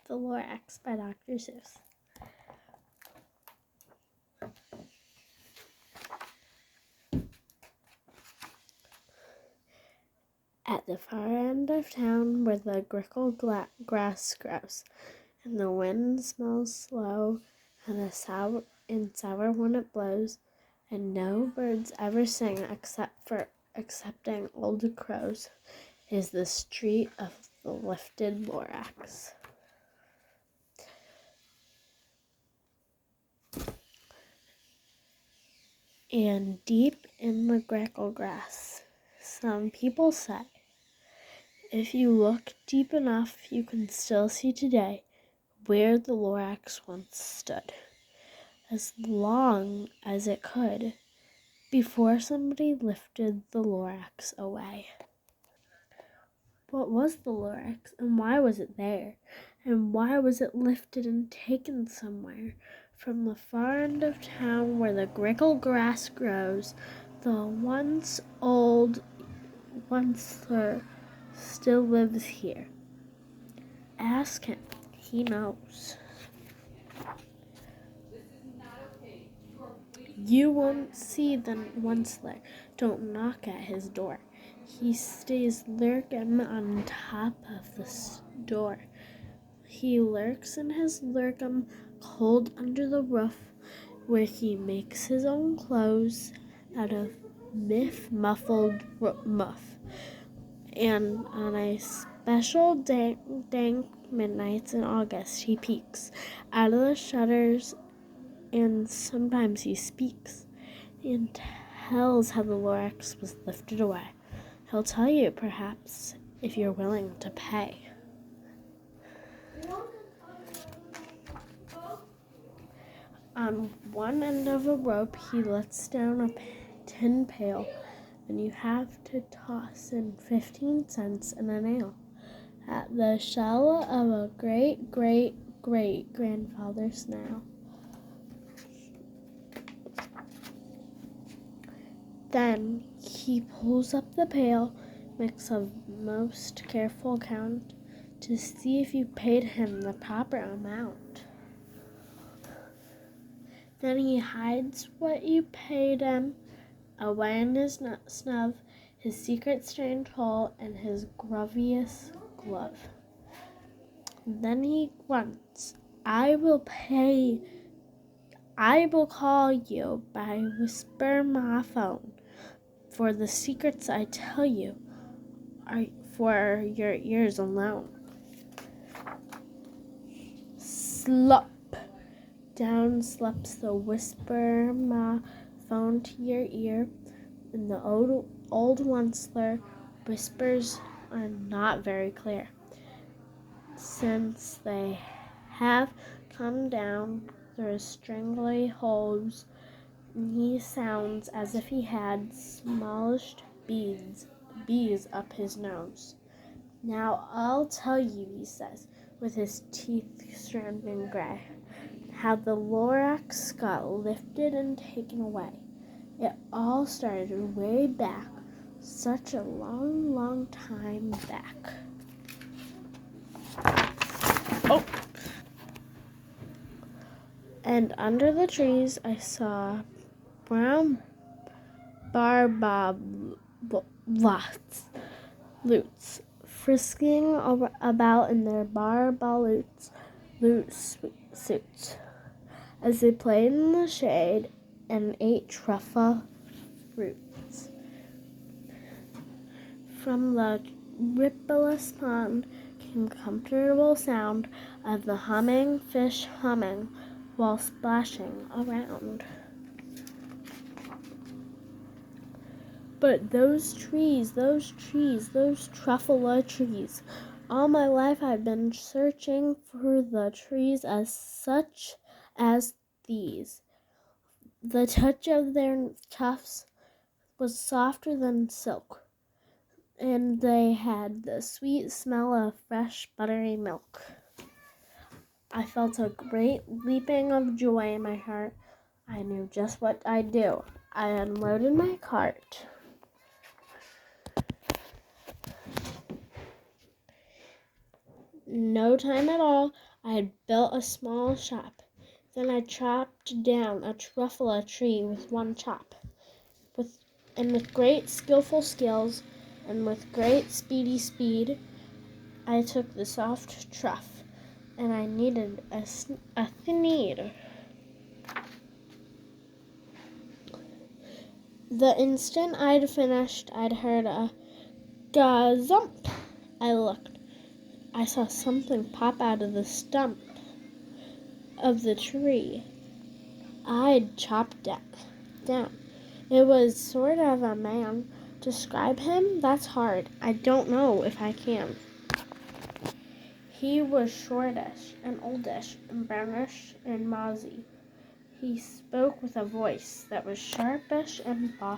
The Lorax by Dr. Seuss. At the far end of town where the grickle grass grows, and the wind smells slow, and sour when it blows, and no birds ever sing excepting old crows, is the street of the lifted Lorax. And deep in the grickle grass, some people say, if you look deep enough, you can still see today where the Lorax once stood, as long as it could, before somebody lifted the Lorax away. What was the Lorax, and why was it there? And why was it lifted and taken somewhere? From the far end of town where the grickle grass grows, the once old onceler still lives here. Ask him, he knows. You won't see the onceler, don't knock at his door. He stays lurking on top of the door. He lurks in his lurkum cold under the roof, where he makes his own clothes out of muffled muff. And on a special dank midnights in August, he peeks out of the shutters, and sometimes he speaks and tells how the Lorax was lifted away. He'll tell you, perhaps, if you're willing to pay. On one end of a rope, he lets down a tin pail, and you have to toss in 15 cents and a nail at the shell of a great-great-great-grandfather snail. Then he pulls up the pail, makes a most careful count to see if you paid him the proper amount. Then he hides what you paid him away in his snub, his secret strange hole, and his grubbiest glove. Then he grunts, I will call you by whisper my phone, for the secrets I tell you are for your ears alone. Slop! Down slips the whisper my phone to your ear, and the old onceler whispers are not very clear, since they have come down through strangly holes, and he sounds as if he had smallish bees up his nose. Now I'll tell you, he says, with his teeth stranding gray, how the Lorax got lifted and taken away. It all started way back, such a long, long time back. Oh! And under the trees I saw brown lutes frisking about in their loot suits, as they played in the shade and ate truffle roots. From the rippleless pond came comfortable sound of the humming fish humming while splashing around. But those trees, those truffle trees. All my life I've been searching for the trees as such as these. The touch of their tufts was softer than silk, and they had the sweet smell of fresh buttery milk. I felt a great leaping of joy in my heart. I knew just what I'd do. I unloaded my cart. No time at all, I had built a small shop. Then I chopped down a truffle tree with one chop. With great skillful skills and with great speedy speed, I took the soft truff, and I kneaded a sneed. The instant I'd finished, I'd heard a gazump. I looked. I saw something pop out of the stump of the tree I'd chopped down. It was sort of a man. Describe him? That's hard. I don't know if I can. He was shortish and oldish and brownish and mozzy. He spoke with a voice that was sharpish and bossy.